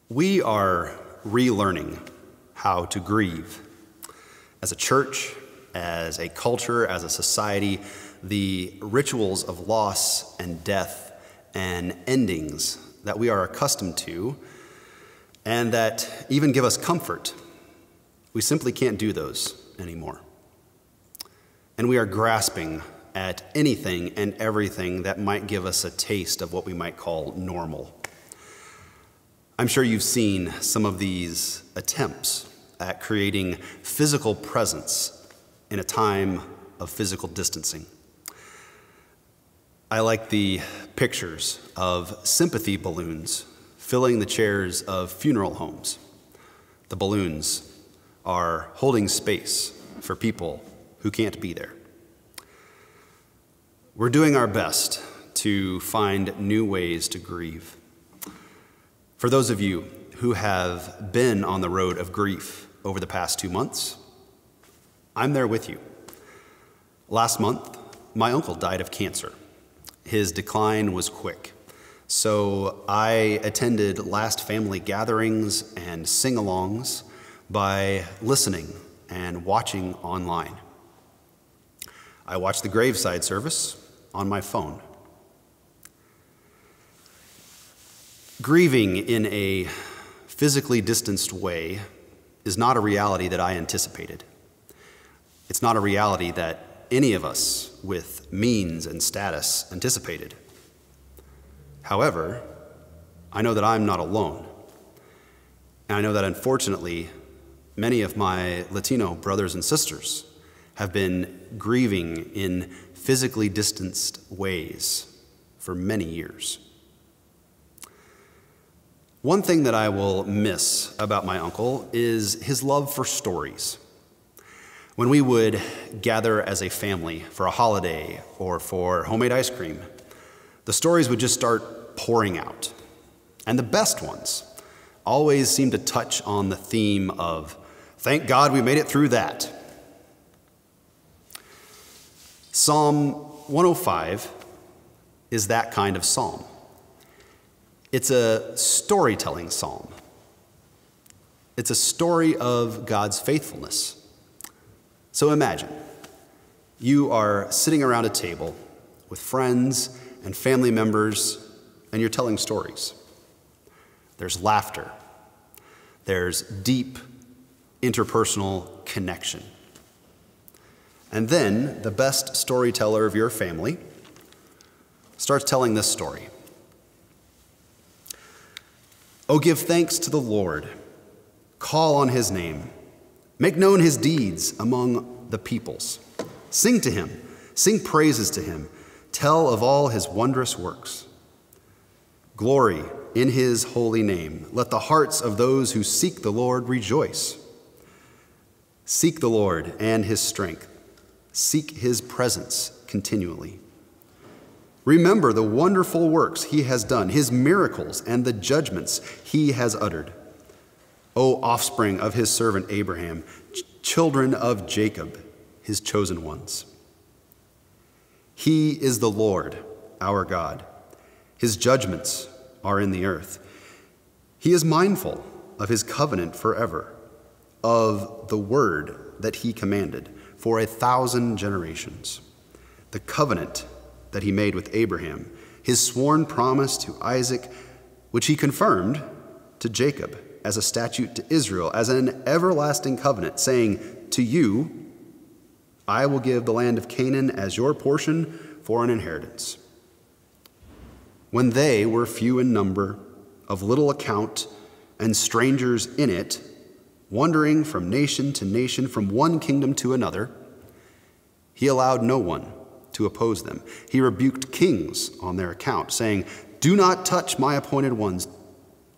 We are relearning how to grieve. As a church, as a culture, as a society, the rituals of loss and death and endings that we are accustomed to and that even give us comfort, we simply can't do those anymore. And we are grasping at anything and everything that might give us a taste of what we might call normal. I'm sure you've seen some of these attempts at creating physical presence in a time of physical distancing. I like the pictures of sympathy balloons filling the chairs of funeral homes. The balloons are holding space for people who can't be there. We're doing our best to find new ways to grieve. For those of you who have been on the road of grief over the past 2 months, I'm there with you. Last month, my uncle died of cancer. His decline was quick, so I attended last family gatherings and sing-alongs by listening and watching online. I watched the graveside service on my phone. Grieving in a physically distanced way is not a reality that I anticipated. It's not a reality that any of us with means and status anticipated. However, I know that I'm not alone. And I know that unfortunately, many of my Latino brothers and sisters have been grieving in physically distanced ways for many years. One thing that I will miss about my uncle is his love for stories. When we would gather as a family for a holiday or for homemade ice cream, the stories would just start pouring out. And the best ones always seemed to touch on the theme of, thank God we made it through that. Psalm 105 is that kind of psalm. It's a storytelling psalm. It's a story of God's faithfulness. So imagine, you are sitting around a table with friends and family members, and you're telling stories. There's laughter. There's deep interpersonal connection. And then the best storyteller of your family starts telling this story. Oh, give thanks to the Lord. Call on his name. Make known his deeds among the peoples. Sing to him. Sing praises to him. Tell of all his wondrous works. Glory in his holy name. Let the hearts of those who seek the Lord rejoice. Seek the Lord and his strength. Seek his presence continually. Remember the wonderful works he has done, his miracles and the judgments he has uttered. O offspring of his servant Abraham, children of Jacob, his chosen ones. He is the Lord, our God. His judgments are in the earth. He is mindful of his covenant forever, of the word that he commanded for 1,000 generations, the covenant that he made with Abraham, his sworn promise to Isaac, which he confirmed to Jacob as a statute to Israel, as an everlasting covenant, saying, to you, I will give the land of Canaan as your portion for an inheritance. When they were few in number, of little account, and strangers in it, wandering from nation to nation, from one kingdom to another, he allowed no one to oppose them. He rebuked kings on their account, saying, do not touch my appointed ones.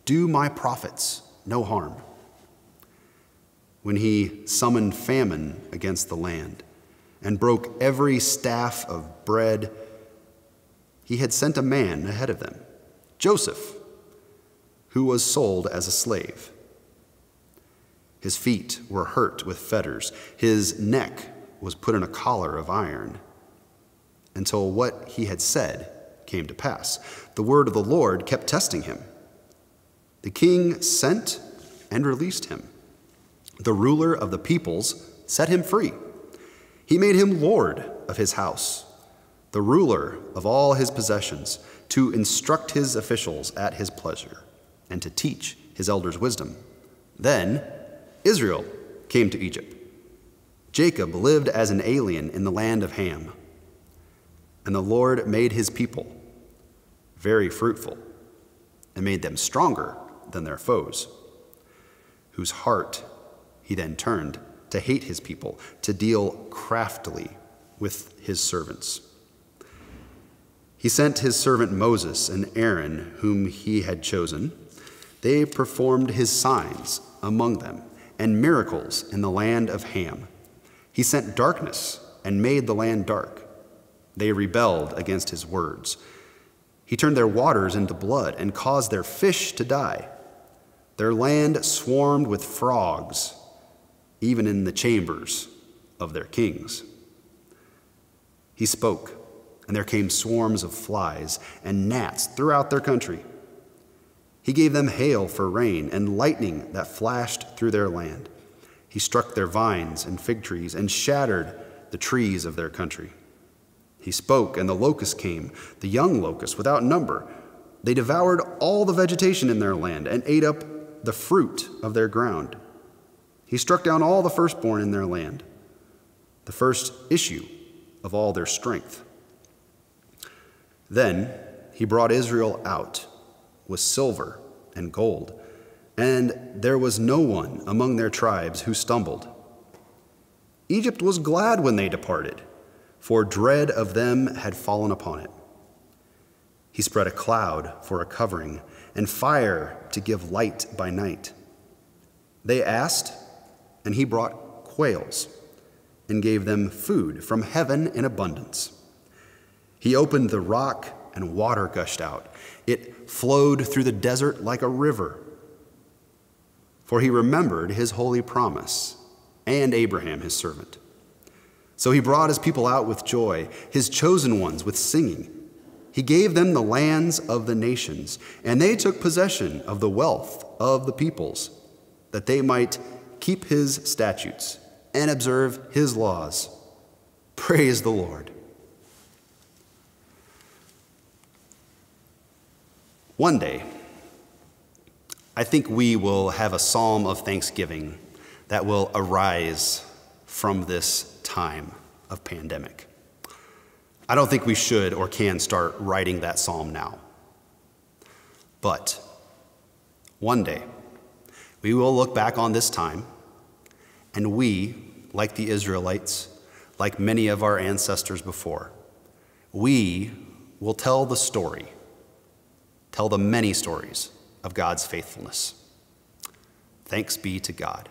Do my prophets no harm. When he summoned famine against the land and broke every staff of bread, he had sent a man ahead of them, Joseph, who was sold as a slave. His feet were hurt with fetters. His neck was put in a collar of iron, until what he had said came to pass. The word of the Lord kept testing him. The king sent and released him. The ruler of the peoples set him free. He made him lord of his house, the ruler of all his possessions, to instruct his officials at his pleasure, and to teach his elders wisdom. Then Israel came to Egypt. Jacob lived as an alien in the land of Ham. And the Lord made his people very fruitful and made them stronger than their foes, whose heart he then turned to hate his people, to deal craftily with his servants. He sent his servant Moses and Aaron, whom he had chosen. They performed his signs among them and miracles in the land of Ham. He sent darkness and made the land dark. They rebelled against his words. He turned their waters into blood and caused their fish to die. Their land swarmed with frogs, even in the chambers of their kings. He spoke, and there came swarms of flies and gnats throughout their country. He gave them hail for rain and lightning that flashed through their land. He struck their vines and fig trees and shattered the trees of their country. He spoke, and the locusts came, the young locusts without number. They devoured all the vegetation in their land and ate up the fruit of their ground. He struck down all the firstborn in their land, the first issue of all their strength. Then he brought Israel out with silver and gold, and there was no one among their tribes who stumbled. Egypt was glad when they departed, for dread of them had fallen upon it. He spread a cloud for a covering and fire to give light by night. They asked, and he brought quails and gave them food from heaven in abundance. He opened the rock, and water gushed out. It flowed through the desert like a river. For he remembered his holy promise and Abraham his servant. So he brought his people out with joy, his chosen ones with singing. He gave them the lands of the nations, and they took possession of the wealth of the peoples, that they might keep his statutes and observe his laws. Praise the Lord. One day, I think we will have a psalm of thanksgiving that will arise from this time of pandemic. I don't think we should or can start writing that psalm now. But one day, we will look back on this time, and we, like the Israelites, like many of our ancestors before, we will tell the story, tell the many stories of God's faithfulness. Thanks be to God.